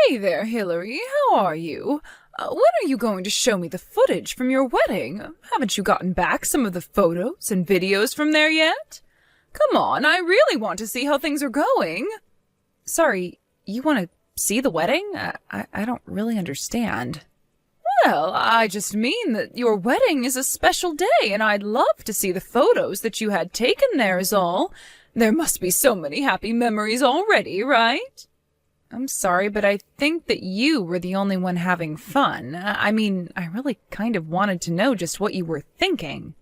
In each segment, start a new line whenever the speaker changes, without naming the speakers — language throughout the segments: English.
Hey there, Hillary. How are you? When are you going to show me the footage from your wedding? Haven't you gotten back some of the photos and videos from there yet? Come on, I really want to see how things are going. Sorry, you want to see the wedding? I don't really understand. Well, I just mean that your wedding is a special day, and I'd love to see the photos that you had taken there is all. There must be so many happy memories already, right? I'm sorry, but I think that you were the only one having fun. I really kind of wanted to know just what you were thinking.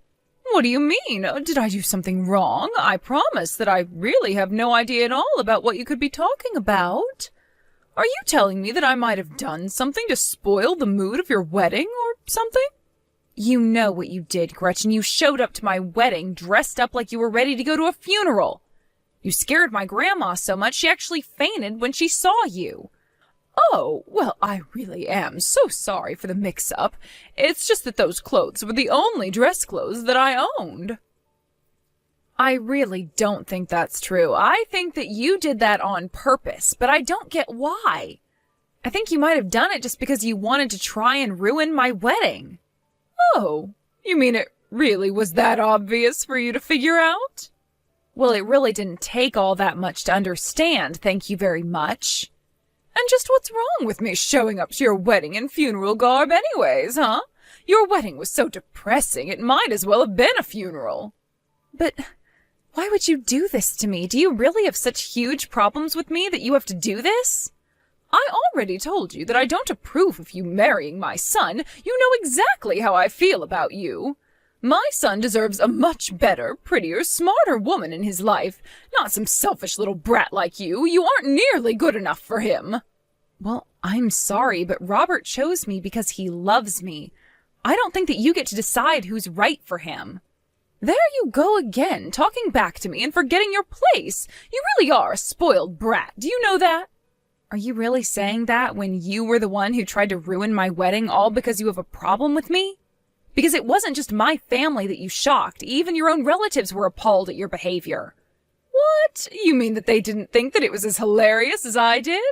What do you mean? Did I do something wrong? I promise that I really have no idea at all about what you could be talking about. Are you telling me that I might have done something to spoil the mood of your wedding or something? You know what you did, Gretchen. You showed up to my wedding dressed up like you were ready to go to a funeral. You scared my grandma so much she actually fainted when she saw you. Oh, well, I really am so sorry for the mix-up. It's just that those clothes were the only dress clothes that I owned. I really don't think that's true. I think that you did that on purpose, but I don't get why. I think you might have done it just because you wanted to try and ruin my wedding. Oh, you mean it really was that obvious for you to figure out? Well, it really didn't take all that much to understand, thank you very much. And just what's wrong with me showing up to your wedding in funeral garb anyways, huh? Your wedding was so depressing, it might as well have been a funeral. But why would you do this to me? Do you really have such huge problems with me that you have to do this? I already told you that I don't approve of you marrying my son. You know exactly how I feel about you. My son deserves a much better, prettier, smarter woman in his life, not some selfish little brat like you. You aren't nearly good enough for him. Well, I'm sorry, but Robert chose me because he loves me. I don't think that you get to decide who's right for him. There you go again, talking back to me and forgetting your place. You really are a spoiled brat. Do you know that? Are you really saying that when you were the one who tried to ruin my wedding all because you have a problem with me? Because it wasn't just my family that you shocked. Even your own relatives were appalled at your behavior. What? You mean that they didn't think that it was as hilarious as I did?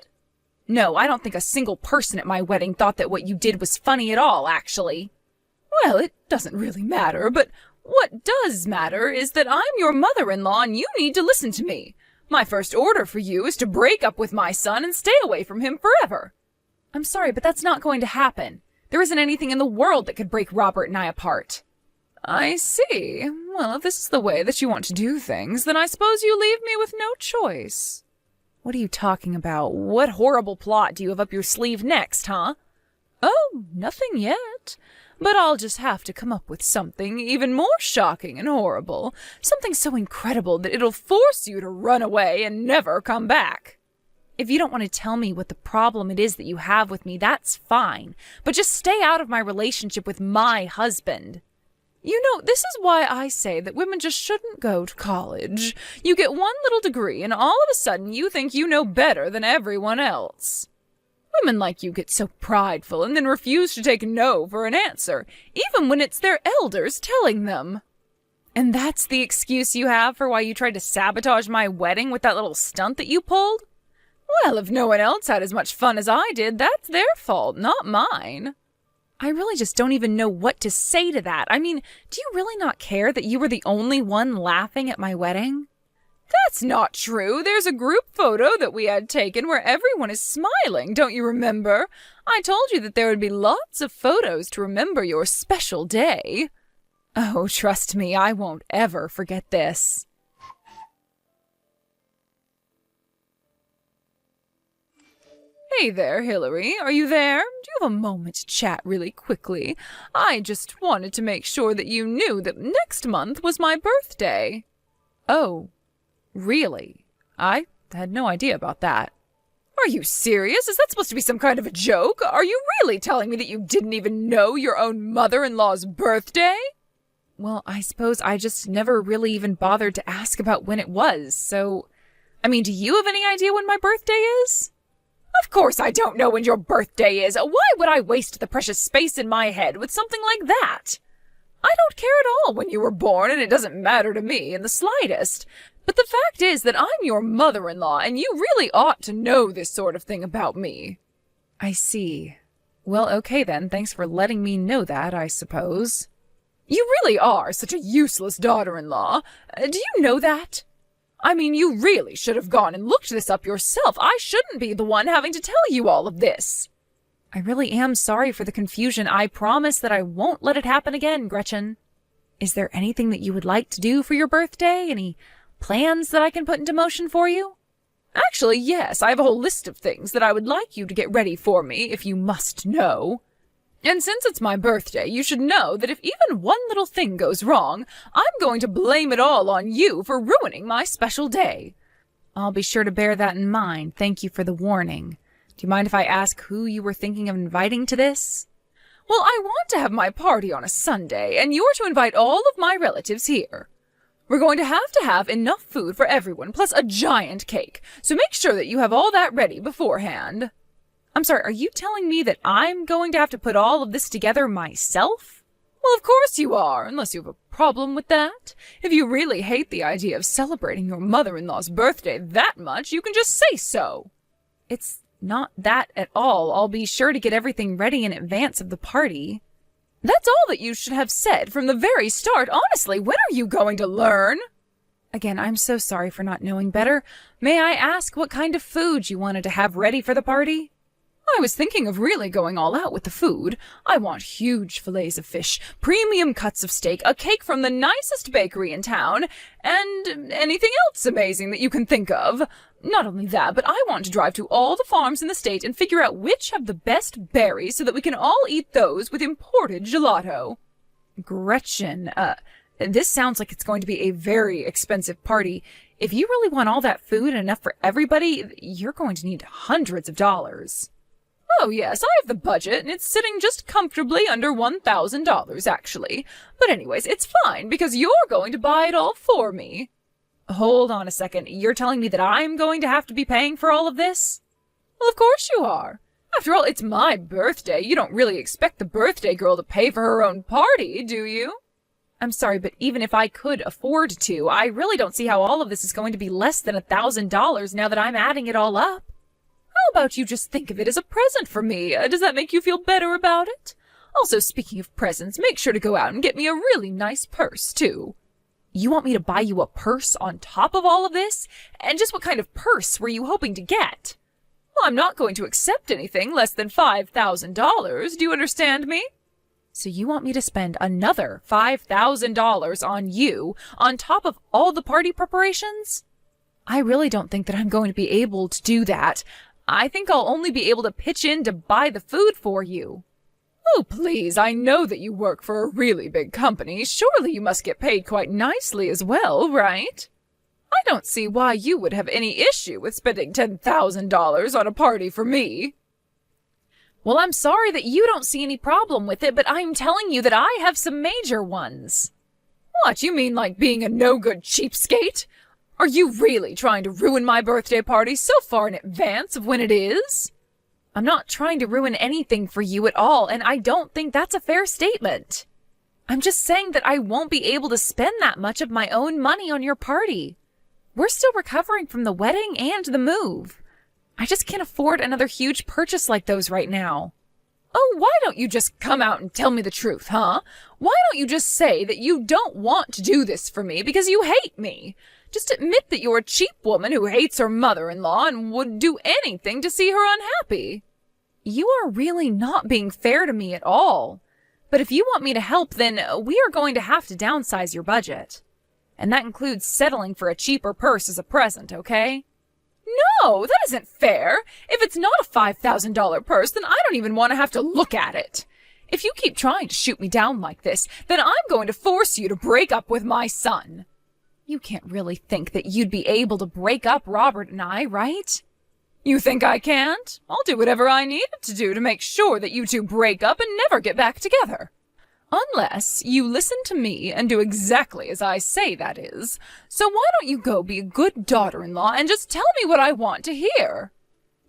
No, I don't think a single person at my wedding thought that what you did was funny at all, actually. Well, it doesn't really matter, but what does matter is that I'm your mother-in-law and you need to listen to me. My first order for you is to break up with my son and stay away from him forever. I'm sorry, but that's not going to happen. There isn't anything in the world that could break Robert and I apart. I see. Well, if this is the way that you want to do things, then I suppose you leave me with no choice. What are you talking about? What horrible plot do you have up your sleeve next, huh? Oh, nothing yet. But I'll just have to come up with something even more shocking and horrible. Something so incredible that it'll force you to run away and never come back. If you don't want to tell me what the problem it is that you have with me, that's fine. But just stay out of my relationship with my husband. You know, this is why I say that women just shouldn't go to college. You get one little degree and all of a sudden you think you know better than everyone else. Women like you get so prideful and then refuse to take no for an answer, even when it's their elders telling them. And that's the excuse you have for why you tried to sabotage my wedding with that little stunt that you pulled? Well, if no one else had as much fun as I did, that's their fault, not mine. I really just don't even know what to say to that. I mean, do you really not care that you were the only one laughing at my wedding? That's not true. There's a group photo that we had taken where everyone is smiling, don't you remember? I told you that there would be lots of photos to remember your special day. Oh, trust me, I won't ever forget this. Hey there, Hillary. Are you there? Do you have a moment to chat really quickly? I just wanted to make sure that you knew that next month was my birthday. Oh, really? I had no idea about that. Are you serious? Is that supposed to be some kind of a joke? Are you really telling me that you didn't even know your own mother-in-law's birthday? Well, I suppose I just never really even bothered to ask about when it was, so... do you have any idea when my birthday is? Of course I don't know when your birthday is. Why would I waste the precious space in my head with something like that? I don't care at all when you were born, and it doesn't matter to me in the slightest. But the fact is that I'm your mother-in-law, and you really ought to know this sort of thing about me. I see. Well, okay then, thanks for letting me know that, I suppose. You really are such a useless daughter-in-law. Do you know that? I mean, you really should have gone and looked this up yourself. I shouldn't be the one having to tell you all of this. I really am sorry for the confusion. I promise that I won't let it happen again, Gretchen. Is there anything that you would like to do for your birthday? Any plans that I can put into motion for you? Actually, yes, I have a whole list of things that I would like you to get ready for me, if you must know. And since it's my birthday, you should know that if even one little thing goes wrong, I'm going to blame it all on you for ruining my special day. I'll be sure to bear that in mind. Thank you for the warning. Do you mind if I ask who you were thinking of inviting to this? Well, I want to have my party on a Sunday, and you're to invite all of my relatives here. We're going to have enough food for everyone, plus a giant cake, so make sure that you have all that ready beforehand. I'm sorry, are you telling me that I'm going to have to put all of this together myself? Well, of course you are, unless you have a problem with that. If you really hate the idea of celebrating your mother-in-law's birthday that much, you can just say so. It's not that at all. I'll be sure to get everything ready in advance of the party. That's all that you should have said from the very start. Honestly, when are you going to learn? Again, I'm so sorry for not knowing better. May I ask what kind of food you wanted to have ready for the party? I was thinking of really going all out with the food. I want huge fillets of fish, premium cuts of steak, a cake from the nicest bakery in town, and anything else amazing that you can think of. Not only that, but I want to drive to all the farms in the state and figure out which have the best berries so that we can all eat those with imported gelato. Gretchen, this sounds like it's going to be a very expensive party. If you really want all that food and enough for everybody, you're going to need hundreds of dollars. Oh yes, I have the budget, and it's sitting just comfortably under $1,000, actually. But anyways, it's fine, because you're going to buy it all for me. Hold on a second, you're telling me that I'm going to have to be paying for all of this? Well, of course you are. After all, it's my birthday. You don't really expect the birthday girl to pay for her own party, do you? I'm sorry, but even if I could afford to, I really don't see how all of this is going to be less than $1,000 now that I'm adding it all up. How about you just think of it as a present for me? Does that make you feel better about it? Also, speaking of presents, make sure to go out and get me a really nice purse, too. You want me to buy you a purse on top of all of this? And just what kind of purse were you hoping to get? Well, I'm not going to accept anything less than $5,000. Do you understand me? So you want me to spend another $5,000 on you on top of all the party preparations? I really don't think that I'm going to be able to do that. I think I'll only be able to pitch in to buy the food for you. Oh, please, I know that you work for a really big company. Surely you must get paid quite nicely as well, right? I don't see why you would have any issue with spending $10,000 on a party for me. Well, I'm sorry that you don't see any problem with it, but I'm telling you that I have some major ones. What, you mean like being a no-good cheapskate? Are you really trying to ruin my birthday party so far in advance of when it is? I'm not trying to ruin anything for you at all, and I don't think that's a fair statement. I'm just saying that I won't be able to spend that much of my own money on your party. We're still recovering from the wedding and the move. I just can't afford another huge purchase like those right now. Oh, why don't you just come out and tell me the truth, huh? Why don't you just say that you don't want to do this for me because you hate me? Just admit that you're a cheap woman who hates her mother-in-law and would do anything to see her unhappy. You are really not being fair to me at all. But if you want me to help, then we are going to have to downsize your budget. And that includes settling for a cheaper purse as a present, okay? No, that isn't fair. If it's not a $5,000 purse, then I don't even want to have to look at it. If you keep trying to shoot me down like this, then I'm going to force you to break up with my son. You can't really think that you'd be able to break up Robert and I, right? You think I can't? I'll do whatever I need to do to make sure that you two break up and never get back together. Unless you listen to me and do exactly as I say, that is. So why don't you go be a good daughter-in-law and just tell me what I want to hear?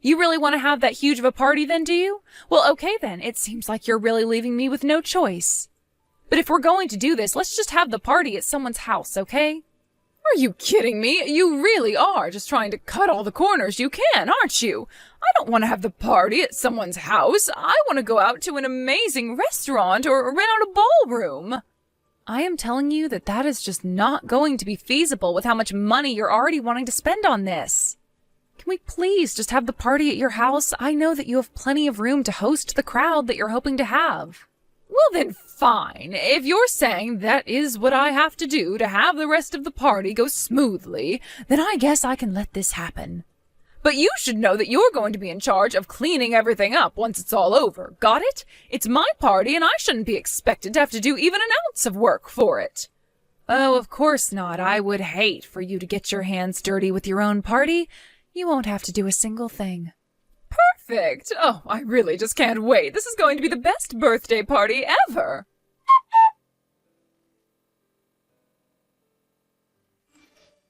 You really want to have that huge of a party then, do you? Well, okay then, it seems like you're really leaving me with no choice. But if we're going to do this, let's just have the party at someone's house, okay? Are you kidding me? You really are just trying to cut all the corners you can, aren't you? I don't want to have the party at someone's house. I want to go out to an amazing restaurant or rent out a ballroom. I am telling you that that is just not going to be feasible with how much money you're already wanting to spend on this. Can we please just have the party at your house? I know that you have plenty of room to host the crowd that you're hoping to have. Well then, fine. If you're saying that is what I have to do to have the rest of the party go smoothly, then I guess I can let this happen. But you should know that you're going to be in charge of cleaning everything up once it's all over. Got it? It's my party and I shouldn't be expected to have to do even an ounce of work for it. Oh, of course not. I would hate for you to get your hands dirty with your own party. You won't have to do a single thing. Perfect! Oh, I really just can't wait. This is going to be the best birthday party ever!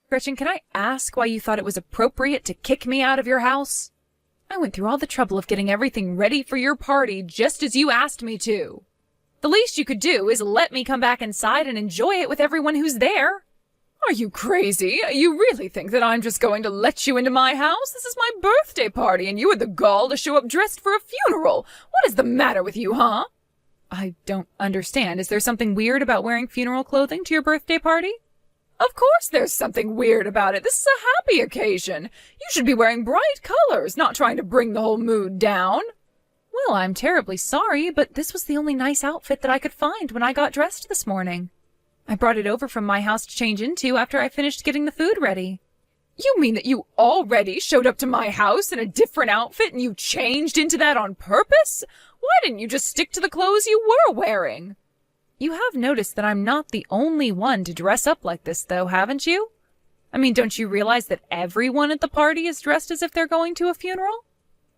Gretchen, can I ask why you thought it was appropriate to kick me out of your house? I went through all the trouble of getting everything ready for your party just as you asked me to. The least you could do is let me come back inside and enjoy it with everyone who's there. Are you crazy? You really think that I'm just going to let you into my house? This is my birthday party, and you had the gall to show up dressed for a funeral. What is the matter with you, huh? I don't understand. Is there something weird about wearing funeral clothing to your birthday party? Of course there's something weird about it. This is a happy occasion. You should be wearing bright colors, not trying to bring the whole mood down. Well, I'm terribly sorry, but this was the only nice outfit that I could find when I got dressed this morning. I brought it over from my house to change into after I finished getting the food ready. You mean that you already showed up to my house in a different outfit and you changed into that on purpose? Why didn't you just stick to the clothes you were wearing? You have noticed that I'm not the only one to dress up like this, though, haven't you? I mean, don't you realize that everyone at the party is dressed as if they're going to a funeral?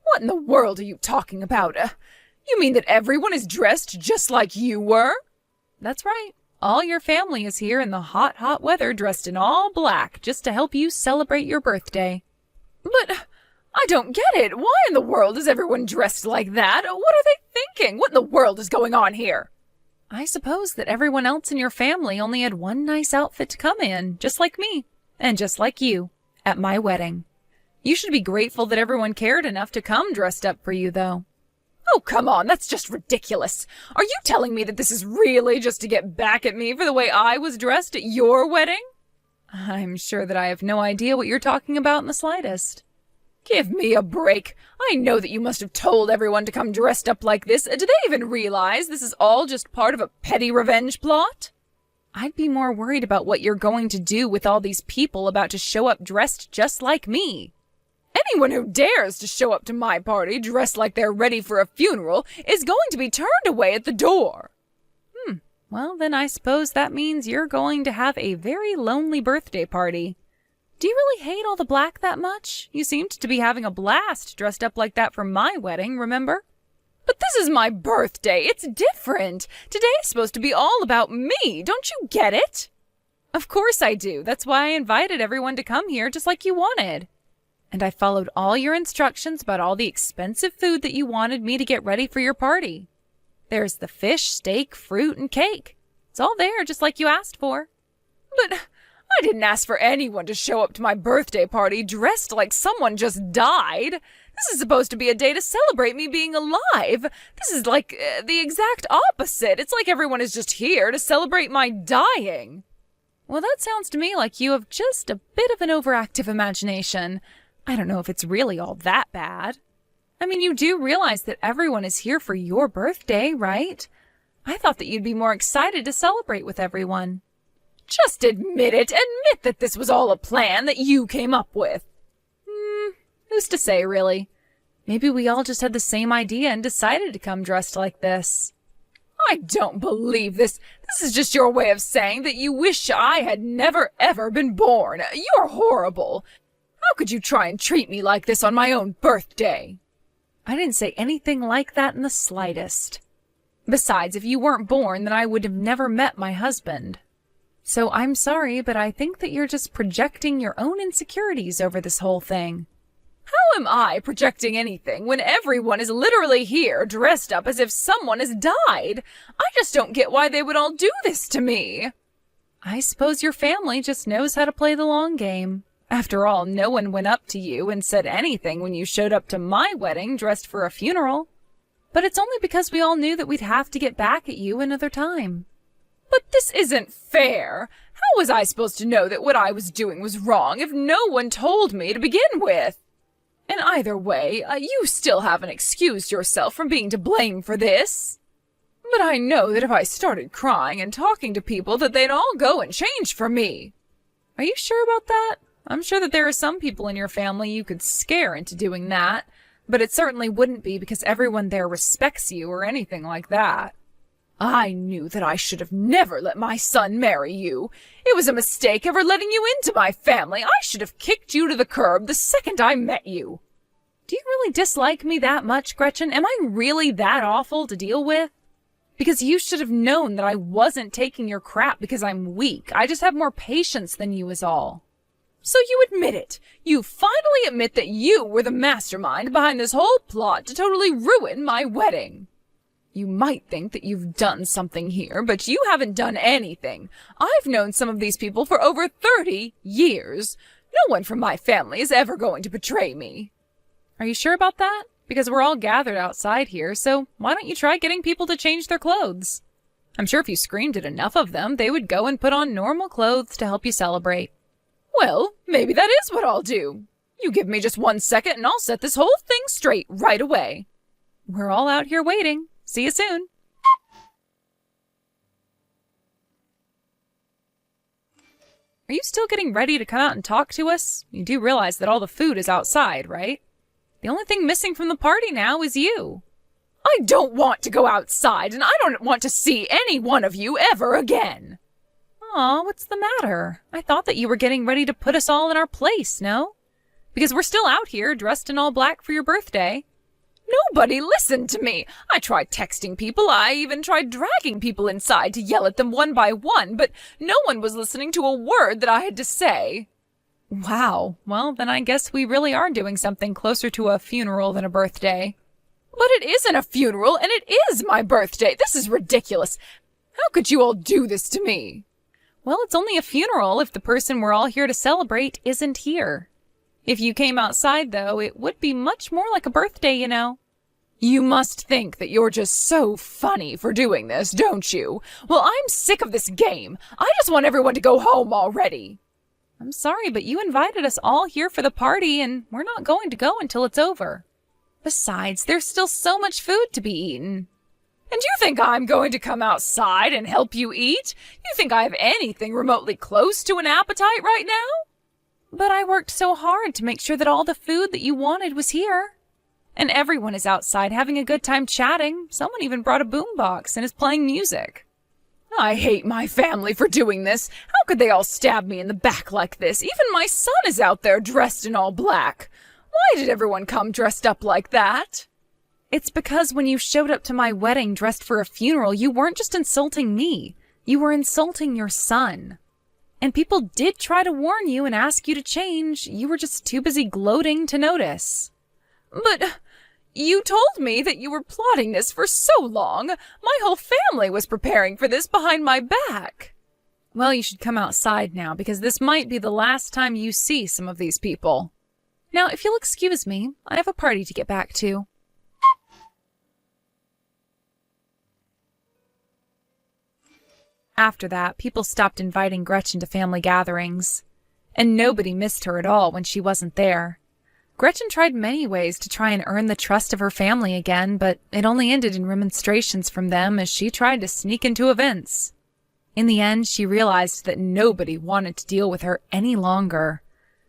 What in the world are you talking about? You mean that everyone is dressed just like you were? That's right. All your family is here in the hot, hot weather dressed in all black just to help you celebrate your birthday. But I don't get it. Why in the world is everyone dressed like that? What are they thinking? What in the world is going on here? I suppose that everyone else in your family only had one nice outfit to come in, just like me, and just like you, at my wedding. You should be grateful that everyone cared enough to come dressed up for you, though. Oh, come on, that's just ridiculous. Are you telling me that this is really just to get back at me for the way I was dressed at your wedding? I'm sure that I have no idea what you're talking about in the slightest. Give me a break. I know that you must have told everyone to come dressed up like this. Do they even realize this is all just part of a petty revenge plot? I'd be more worried about what you're going to do with all these people about to show up dressed just like me. Anyone who dares to show up to my party dressed like they're ready for a funeral is going to be turned away at the door. Well, then I suppose that means you're going to have a very lonely birthday party. Do you really hate all the black that much? You seemed to be having a blast dressed up like that for my wedding, remember? But this is my birthday. It's different. Today's supposed to be all about me. Don't you get it? Of course I do. That's why I invited everyone to come here just like you wanted. And I followed all your instructions about all the expensive food that you wanted me to get ready for your party. There's the fish, steak, fruit, and cake. It's all there just like you asked for. But I didn't ask for anyone to show up to my birthday party dressed like someone just died. This is supposed to be a day to celebrate me being alive. This is like the exact opposite. It's like everyone is just here to celebrate my dying. Well, that sounds to me like you have just a bit of an overactive imagination. I don't know if it's really all that bad. I mean, you do realize that everyone is here for your birthday, right? I thought that you'd be more excited to celebrate with everyone. Just admit it. Admit that this was all a plan that you came up with. Who's to say, really? Maybe we all just had the same idea and decided to come dressed like this. I don't believe this. This is just your way of saying that you wish I had never, ever been born. You're horrible. How could you try and treat me like this on my own birthday? I didn't say anything like that in the slightest. Besides, if you weren't born, then I would have never met my husband. So I'm sorry, but I think that you're just projecting your own insecurities over this whole thing. How am I projecting anything when everyone is literally here dressed up as if someone has died? I just don't get why they would all do this to me. I suppose your family just knows how to play the long game. After all, no one went up to you and said anything when you showed up to my wedding dressed for a funeral. But it's only because we all knew that we'd have to get back at you another time. But this isn't fair. How was I supposed to know that what I was doing was wrong if no one told me to begin with? And either way, you still haven't excused yourself from being to blame for this. But I know that if I started crying and talking to people that they'd all go and change for me. Are you sure about that? I'm sure that there are some people in your family you could scare into doing that, but it certainly wouldn't be because everyone there respects you or anything like that. I knew that I should have never let my son marry you. It was a mistake ever letting you into my family. I should have kicked you to the curb the second I met you. Do you really dislike me that much, Gretchen? Am I really that awful to deal with? Because you should have known that I wasn't taking your crap because I'm weak. I just have more patience than you is all. So you admit it. You finally admit that you were the mastermind behind this whole plot to totally ruin my wedding. You might think that you've done something here, but you haven't done anything. I've known some of these people for over 30 years. No one from my family is ever going to betray me. Are you sure about that? Because we're all gathered outside here, so why don't you try getting people to change their clothes? I'm sure if you screamed at enough of them, they would go and put on normal clothes to help you celebrate. Well, maybe that is what I'll do. You give me just 1 second and I'll set this whole thing straight right away. We're all out here waiting. See you soon. Are you still getting ready to come out and talk to us? You do realize that all the food is outside, right? The only thing missing from the party now is you. I don't want to go outside, and I don't want to see any one of you ever again. Aw, what's the matter? I thought that you were getting ready to put us all in our place, no? Because we're still out here dressed in all black for your birthday. Nobody listened to me. I tried texting people. I even tried dragging people inside to yell at them one by one, but no one was listening to a word that I had to say. Wow. Well, then I guess we really are doing something closer to a funeral than a birthday. But it isn't a funeral, and it is my birthday. This is ridiculous. How could you all do this to me? Well, it's only a funeral if the person we're all here to celebrate isn't here. If you came outside, though, it would be much more like a birthday, you know. You must think that you're just so funny for doing this, don't you? Well, I'm sick of this game. I just want everyone to go home already. I'm sorry, but you invited us all here for the party, and we're not going to go until it's over. Besides, there's still so much food to be eaten. And you think I'm going to come outside and help you eat? You think I have anything remotely close to an appetite right now? But I worked so hard to make sure that all the food that you wanted was here. And everyone is outside having a good time chatting. Someone even brought a boombox and is playing music. I hate my family for doing this. How could they all stab me in the back like this? Even my son is out there dressed in all black. Why did everyone come dressed up like that? It's because when you showed up to my wedding dressed for a funeral, you weren't just insulting me. You were insulting your son. And people did try to warn you and ask you to change. You were just too busy gloating to notice. But you told me that you were plotting this for so long. My whole family was preparing for this behind my back. Well, you should come outside now, because this might be the last time you see some of these people. Now, if you'll excuse me, I have a party to get back to. After that, people stopped inviting Gretchen to family gatherings, and nobody missed her at all when she wasn't there. Gretchen tried many ways to try and earn the trust of her family again, but it only ended in remonstrations from them as she tried to sneak into events. In the end, she realized that nobody wanted to deal with her any longer.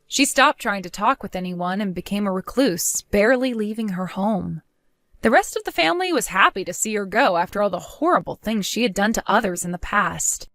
She stopped trying to talk with anyone and became a recluse, barely leaving her home. The rest of the family was happy to see her go after all the horrible things she had done to others in the past.